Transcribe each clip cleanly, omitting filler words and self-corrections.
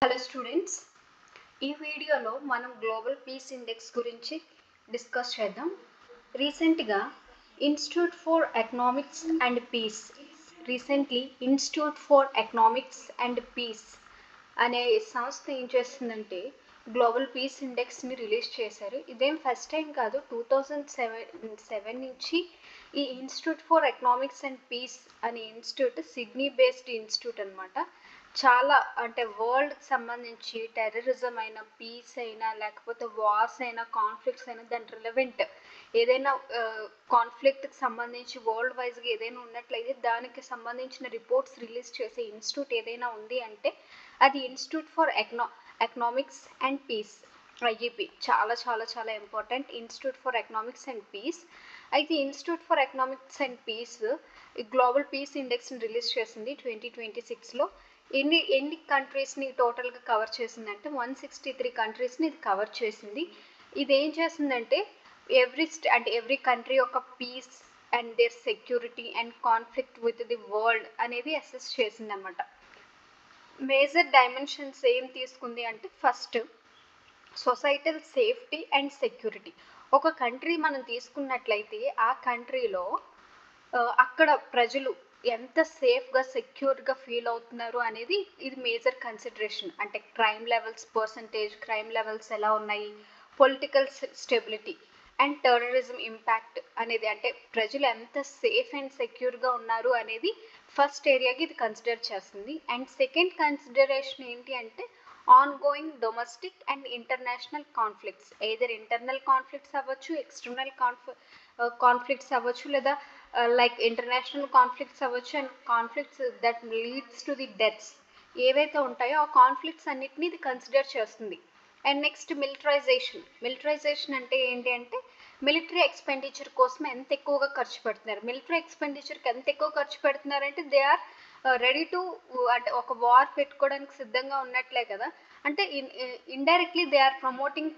Hello students, ఈ వీడియోలో మనం గ్లోబల్ పీస్ ఇండెక్స్ గురించి డిస్కస్ చేద్దాం. రీసెంట్గా institute for economics and peace అనే సంస్థ ఏం చేస్తుందంటే గ్లోబల్ పీస్ ఇండెక్స్ని రిలీజ్ చేశారు. ఇదేం ఫస్ట్ టైం కాదు, 2007 నుంచి ఈ institute for economics and peace అనే ఇన్స్టిట్యూట్ సిడ్నీ బేస్డ్ ఇన్స్టిట్యూట్ అనమాట. చాలా అంటే వరల్డ్కి సంబంధించి టెర్రరిజం అయినా, పీస్ అయినా, లేకపోతే వార్స్ అయినా, కాన్ఫ్లిక్ట్స్ అయినా, దాని రిలవెంట్ ఏదైనా కాన్ఫ్లిక్ట్కి సంబంధించి వరల్డ్ వైజ్గా ఏదైనా ఉన్నట్లయితే దానికి సంబంధించిన రిపోర్ట్స్ రిలీజ్ చేసే ఇన్స్టిట్యూట్ ఏదైనా ఉంది అంటే అది institute for economics and peace, IEP. చాలా చాలా చాలా important institute for economics and peace. అయితే institute for economics and peace global peace ఇండెక్స్ని రిలీజ్ చేసింది 2026లో. ఎన్ని కంట్రీస్ని టోటల్గా కవర్ చేసిందంటే 163 కంట్రీస్ని ఇది కవర్ చేసింది. ఇది ఏం చేసిందంటే ఎవ్రీ కంట్రీ యొక్క peace and their security and conflict with the world అనేది అసెస్ చేసిందన్నమాట. మేజర్ డైమెన్షన్స్ ఏం తీసుకుంది అంటే first societal safety and security. ఒక కంట్రీ మనం తీసుకున్నట్లయితే ఆ కంట్రీలో అక్కడ ప్రజలు ఎంత సేఫ్గా సెక్యూర్గా ఫీల్ అవుతున్నారు అనేది ఇది మేజర్ కన్సిడరేషన్. అంటే క్రైమ్ లెవెల్స్ ఎలా ఉన్నాయి, political stability and terrorism impact అనేది, అంటే ప్రజలు ఎంత సేఫ్ అండ్ సెక్యూర్గా ఉన్నారు అనేది ఫస్ట్ ఏరియాకి ఇది కన్సిడర్ చేస్తుంది. అండ్ సెకండ్ కన్సిడరేషన్ ఏంటి అంటే ongoing domestic and international conflicts. Either internal conflicts అవ్వచ్చు, ఎక్స్టర్నల్ కాన్ఫ్లిక్ట్స్ అవ్వచ్చు, లేదా లైక్ ఇంటర్నేషనల్ కాన్ఫ్లిక్ట్స్ అవ్వచ్చు, and conflicts that leads to the deaths ఏవైతే ఉంటాయో ఆ కాన్ఫ్లిక్ట్స్ అన్నిటిని ఇది కన్సిడర్ చేస్తుంది. అండ్ నెక్స్ట్ మిలిటరైజేషన్ అంటే ఏంటి అంటే మిలిటరీ ఎక్స్పెండిచర్ కోసం ఎంత ఎక్కువగా ఖర్చు పెడుతున్నారు. మిలిటరీ ఎక్స్పెండిచర్కి ఎంత ఎక్కువ ఖర్చు పెడుతున్నారంటే దే ఆర్ రెడీ టు, అంటే ఒక వార్ పెట్టుకోవడానికి సిద్ధంగా ఉన్నట్లే కదా. అంటే indirectly they are promoting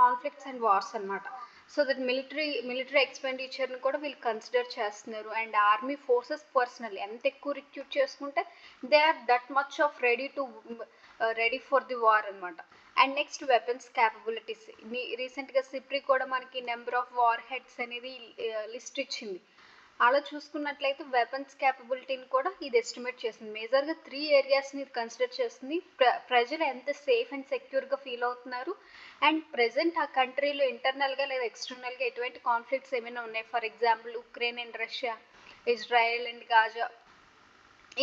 conflicts and wars అనమాట. సో దట్ మిలిటరీ ఎక్స్పెండిచర్ని కూడా వీళ్ళు కన్సిడర్ చేస్తున్నారు. అండ్ ఆర్మీ ఫోర్సెస్ పర్సనల్ ఎంత ఎక్కువ రిక్రూట్ చేసుకుంటే they are that much of ready for the war అనమాట. And next weapons capabilities. రీసెంట్గా సిప్రి కూడా మనకి నెంబర్ ఆఫ్ వార్ హెడ్స్ అనేది లిస్ట్ ఇచ్చింది. అలా చూసుకున్నట్లయితే వెపన్స్ క్యాపబిలిటీని కూడా ఇది ఎస్టిమేట్ చేసింది. మేజర్గా 3 ఏరియాస్ని ఇది కన్సిడర్ చేస్తుంది. ప్రజలు ఎంత సేఫ్ అండ్ సెక్యూర్గా ఫీల్ అవుతున్నారు, అండ్ ప్రజెంట్ ఆ కంట్రీలో ఇంటర్నల్గా లేదా ఎక్స్టర్నల్గా ఎటువంటి కాన్ఫ్లిక్ట్స్ ఏమైనా ఉన్నాయి. For example Ukraine and Russia, Israel and Gaza,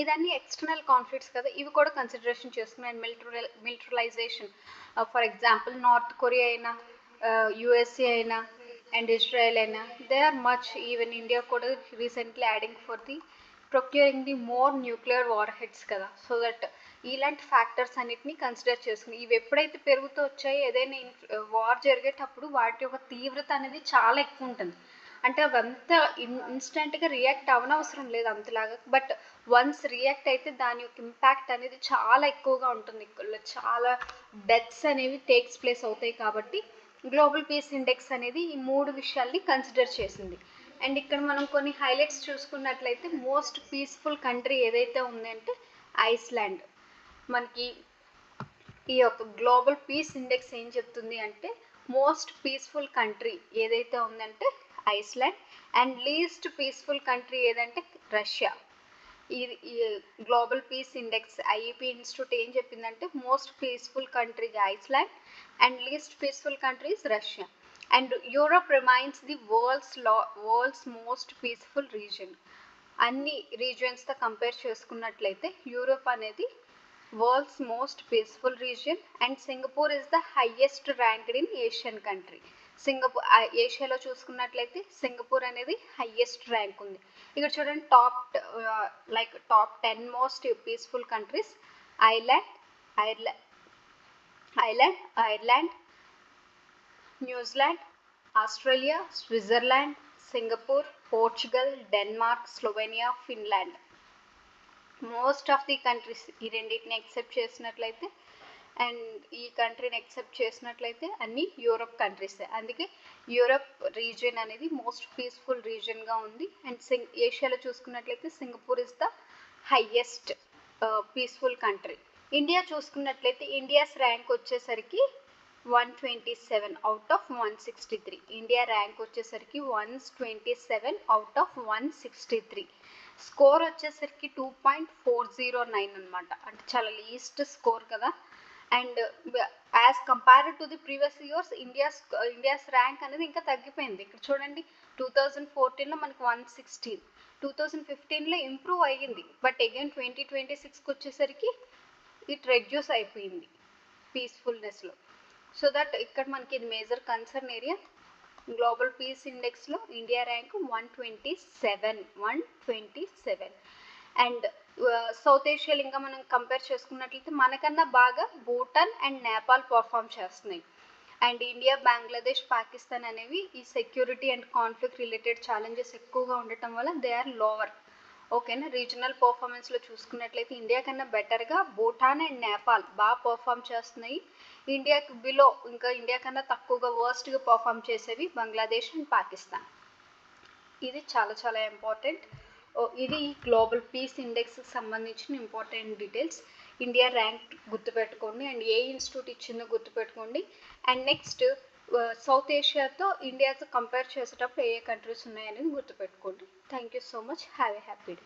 ఇదన్నీ ఎక్స్టర్నల్ కాన్ఫ్లిక్ట్స్ కదా, ఇవి కూడా కన్సిడరేషన్ చేస్తున్నాయి. And militarization, for example North Korea అయినా, యుఎస్ఏ అయినా, అండ్ ఇజ్రాయెల్ అయినా, they are much. Even India కూడా recently adding for the procuring the more nuclear warheads కదా. సో దట్ ఇలాంటి ఫ్యాక్టర్స్ అన్నిటిని కన్సిడర్ చేసుకుని ఇవి ఎప్పుడైతే పెరుగుతూ వచ్చాయో ఏదైనా వార్ జరిగేటప్పుడు వాటి యొక్క తీవ్రత అనేది చాలా ఎక్కువ ఉంటుంది. అంటే అవంతా ఇన్స్టెంట్గా రియాక్ట్ అవ్వనవసరం లేదు అంతలాగా, బట్ వన్స్ రియాక్ట్ అయితే దాని యొక్క ఇంపాక్ట్ అనేది చాలా ఎక్కువగా ఉంటుంది. చాలా డెత్స్ అనేవి టేక్స్ ప్లేస్ అవుతాయి. కాబట్టి గ్లోబల్ పీస్ ఇండెక్స్ అనేది ఈ 3 విషయాల్ని కన్సిడర్ చేసింది. అండ్ ఇక్కడ మనం కొన్ని హైలైట్స్ చూసుకున్నట్లయితే మోస్ట్ పీస్ఫుల్ కంట్రీ ఏదైతే ఉందంటే ఐస్లాండ్. మనకి ఈ యొక్క గ్లోబల్ పీస్ ఇండెక్స్ ఏం చెప్తుంది అంటే మోస్ట్ పీస్ఫుల్ కంట్రీ ఏదైతే ఉందంటే Iceland, and least peaceful country ఏదంటే రష్యా. ఈ global peace index IEP institute ఏం చెప్పిందంటే most peaceful country Iceland and least peaceful country is Russia. And Europe remains the world's most peaceful region. అన్ని రీజియన్స్తో compare చేసుకున్నట్లయితే Europe అనేది world's most peaceful region. And Singapore is the highest ranked in Asian country. ఏషియాలో చూసుకున్నట్లయితే Singapore అనేది highest rank ఉంది. ఇక్కడ చూడండి top 10 most peaceful countries: Ireland, New Zealand, Australia, Switzerland, Singapore, Portugal, Denmark, Slovenia, Finland. Most of the countries ఈ రెండింటిని except చేసినట్లయితే, and ఈ కంట్రీని ఎక్సెప్ట్ చేసినట్లయితే అన్ని యూరోప్ కంట్రీసే. అందుకే యూరోప్ రీజియన్ అనేది మోస్ట్ పీస్ఫుల్ రీజియన్గా ఉంది. అండ్ ఏషియాలో చూసుకున్నట్లయితే Singapore is the highest peaceful country. India చూసుకున్నట్లయితే ఇండియాస్ ర్యాంక్ వచ్చేసరికి 127 అవుట్ ఆఫ్ 163. ఇండియా ర్యాంక్ వచ్చేసరికి 127 అవుట్ ఆఫ్ 163. స్కోర్ వచ్చేసరికి 2.409 అనమాట, అంటే చాలా లీస్ట్ స్కోర్ కదా. And as compared to the previous years India's rank అనేది ఇంకా తగ్గిపోయింది. ఇక్కడ చూడండి, 2014లో మనకి 116, 2015లో ఇంప్రూవ్ అయ్యింది, బట్ అగైన్ 2026కి వచ్చేసరికి ఇట్ రెడ్యూస్ అయిపోయింది పీస్ఫుల్నెస్లో. సో దట్ ఇక్కడ మనకి ఇది major concern area. Global peace ఇండెక్స్లో ఇండియా ర్యాంక్ 127. అండ్ సౌత్ ఏషియాలో ఇంకా మనం కంపేర్ చేసుకున్నట్లయితే మనకన్నా బాగా భూటాన్ అండ్ నేపాల్ పర్ఫామ్ చేస్తున్నాయి. అండ్ ఇండియా, బంగ్లాదేశ్, పాకిస్తాన్ అనేవి ఈ security and conflict related challenges ఎక్కువగా ఉండటం వల్ల దే ఆర్ లోవర్. ఓకేనా. రీజనల్ పర్ఫార్మెన్స్లో చూసుకున్నట్లయితే ఇండియా కన్నా బెటర్గా భూటాన్ అండ్ నేపాల్ బాగా పర్ఫామ్ చేస్తున్నాయి. ఇండియాకి బిలో, ఇంకా ఇండియా కన్నా తక్కువగా వర్స్ట్గా పర్ఫామ్ చేసేవి బంగ్లాదేశ్ అండ్ పాకిస్తాన్. ఇది చాలా చాలా ఇంపార్టెంట్. ఇది గ్లోబల్ పీస్ ఇండెక్స్కి సంబంధించిన ఇంపార్టెంట్ డీటెయిల్స్. ఇండియా ర్యాంక్ గుర్తుపెట్టుకోండి, అండ్ ఏ ఇన్స్టిట్యూట్ ఇచ్చిందో గుర్తుపెట్టుకోండి. అండ్ నెక్స్ట్ సౌత్ ఏషియాతో ఇండియాతో కంపేర్ చేసేటప్పుడు ఏ కంట్రీస్ ఉన్నాయనేది గుర్తుపెట్టుకోండి. Thank you so much. Have a happy day.